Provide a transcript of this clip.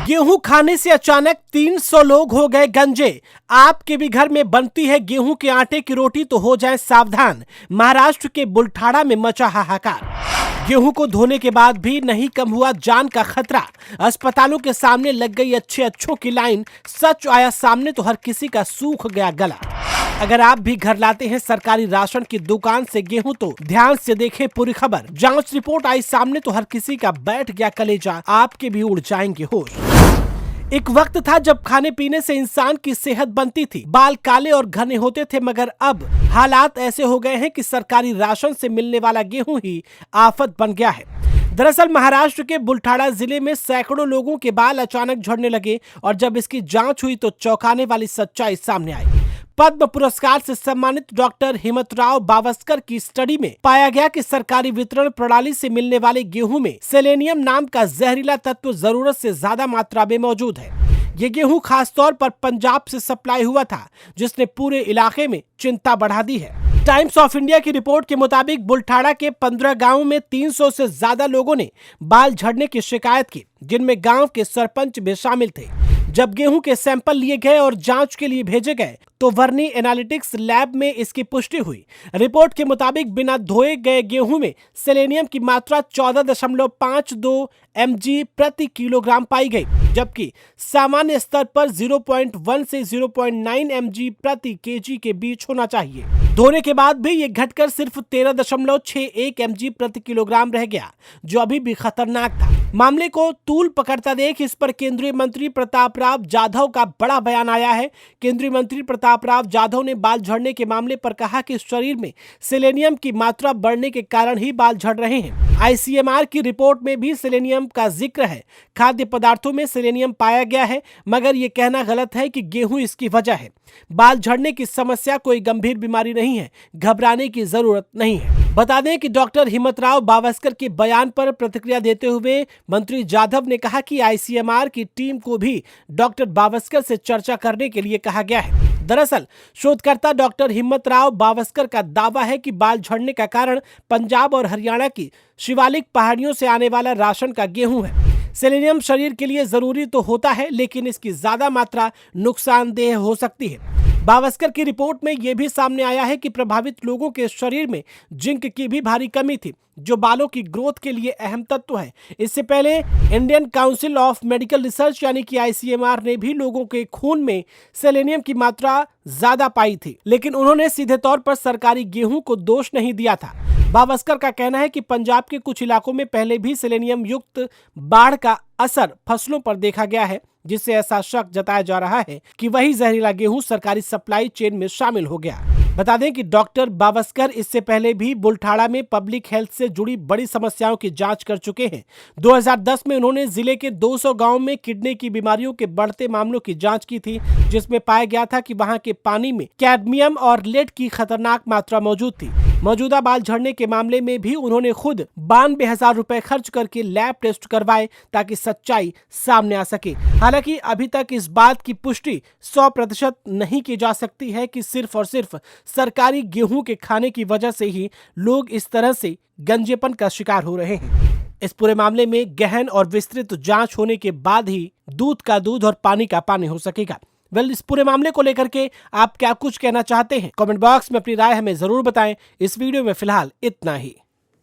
गेहूं खाने से अचानक 300 लोग हो गए गंजे। आपके भी घर में बनती है गेहूं के आटे की रोटी तो हो जाएं सावधान। महाराष्ट्र के बुलढाणा में मचा हाहाकार। गेहूं को धोने के बाद भी नहीं कम हुआ जान का खतरा। अस्पतालों के सामने लग गई अच्छों की लाइन। सच आया सामने तो हर किसी का सूख गया गला। अगर आप भी घर लाते हैं सरकारी राशन की दुकान से गेहूं तो ध्यान से देखें पूरी खबर। जांच रिपोर्ट आई सामने तो हर किसी का बैठ गया कलेजा। आपके भी उड़ जाएंगे होश। एक वक्त था जब खाने पीने से इंसान की सेहत बनती थी, बाल काले और घने होते थे, मगर अब हालात ऐसे हो गए हैं कि सरकारी राशन से मिलने वाला गेहूं ही आफत बन गया है। दरअसल महाराष्ट्र के बुलढाणा जिले में सैकड़ों लोगों के बाल अचानक झड़ने लगे और जब इसकी जांच हुई तो चौंकाने वाली सच्चाई सामने आई। पद्म पुरस्कार से सम्मानित डॉक्टर हिम्मतराव बावस्कर की स्टडी में पाया गया कि सरकारी वितरण प्रणाली से मिलने वाले गेहूं में सेलेनियम नाम का जहरीला तत्व जरूरत से ज्यादा मात्रा में मौजूद है। ये गेहूं खासतौर पर पंजाब से सप्लाई हुआ था, जिसने पूरे इलाके में चिंता बढ़ा दी है। टाइम्स ऑफ इंडिया की रिपोर्ट के मुताबिक बुलढाणा के 15 गांवों में 300 से ज्यादा लोगों ने बाल झड़ने की शिकायत की, जिनमें गांव के सरपंच भी शामिल थे। जब गेहूं के सैंपल लिए गए और जांच के लिए भेजे गए तो वर्नी एनालिटिक्स लैब में इसकी पुष्टि हुई। रिपोर्ट के मुताबिक बिना धोए गए गेहूं में सेलेनियम की मात्रा 14.52 mg प्रति किलोग्राम पाई गई, जबकि सामान्य स्तर पर 0.1 से 0.9 mg प्रति केजी के बीच होना चाहिए। धोने के बाद भी ये घटकर सिर्फ 13.61 mg प्रति किलोग्राम रह गया, जो अभी भी खतरनाक था। मामले को तूल पकड़ता देख इस पर केंद्रीय मंत्री प्रताप राव जाधव का बड़ा बयान आया है। केंद्रीय मंत्री प्रताप राव जाधव ने बाल झड़ने के मामले पर कहा कि शरीर में सेलेनियम की मात्रा बढ़ने के कारण ही बाल झड़ रहे हैं। ICMR की रिपोर्ट में भी सेलेनियम का जिक्र है। खाद्य पदार्थों में सेलेनियम पाया गया है, मगर ये कहना गलत है कि गेहूं इसकी वजह है। बाल झड़ने की समस्या कोई गंभीर बीमारी नहीं है, घबराने की जरूरत नहीं है। बता दें कि डॉक्टर हिम्मतराव बावस्कर के बयान पर प्रतिक्रिया देते हुए मंत्री जाधव ने कहा कि ICMR की टीम को भी डॉक्टर बावस्कर से चर्चा करने के लिए कहा गया है। दरअसल शोधकर्ता डॉक्टर हिम्मतराव बावस्कर का दावा है कि बाल झड़ने का कारण पंजाब और हरियाणा की शिवालिक पहाड़ियों से आने वाला राशन का गेहूं है। सेलेनियम शरीर के लिए जरूरी तो होता है, लेकिन इसकी ज्यादा मात्रा नुकसानदेह हो सकती है। बावस्कर की रिपोर्ट में यह भी सामने आया है कि प्रभावित लोगों के शरीर में जिंक की भी भारी कमी थी, जो बालों की ग्रोथ के लिए अहम तत्व है। इससे पहले Indian council of medical research यानी कि ICMR ने भी लोगों के खून में सेलेनियम की मात्रा ज्यादा पाई थी, लेकिन उन्होंने सीधे तौर पर सरकारी गेहूं को दोष नहीं दिया था। बावस्कर का कहना है कि पंजाब के कुछ इलाकों में पहले भी सेलेनियम युक्त बाढ़ का असर फसलों पर देखा गया है, जिससे ऐसा शक जताया जा रहा है कि वही जहरीला गेहूं सरकारी सप्लाई चेन में शामिल हो गया। बता दें कि डॉक्टर बावस्कर इससे पहले भी बुलढाणा में पब्लिक हेल्थ से जुड़ी बड़ी समस्याओं की जांच कर चुके हैं। 2010 में उन्होंने जिले के 200 गांवों में किडनी की बीमारियों के बढ़ते मामलों की जांच की थी, जिसमें पाया गया था कि वहां के पानी में कैडमियम और लेड की खतरनाक मात्रा मौजूद थी। मौजूदा बाल झड़ने के मामले में भी उन्होंने खुद 92,000 रुपए खर्च करके लैब टेस्ट करवाए ताकि सच्चाई सामने आ सके। हालांकि अभी तक इस बात की पुष्टि 100% नहीं की जा सकती है कि सिर्फ और सिर्फ सरकारी गेहूं के खाने की वजह से ही लोग इस तरह से गंजेपन का शिकार हो रहे हैं। इस पूरे मामले में गहन और विस्तृत जांच होने के बाद ही दूध का दूध और पानी का पानी हो सकेगा। इस पूरे मामले को लेकर के आप क्या कुछ कहना चाहते हैं? कमेंट बॉक्स में अपनी राय हमें जरूर बताएं। इस वीडियो में फिलहाल इतना ही।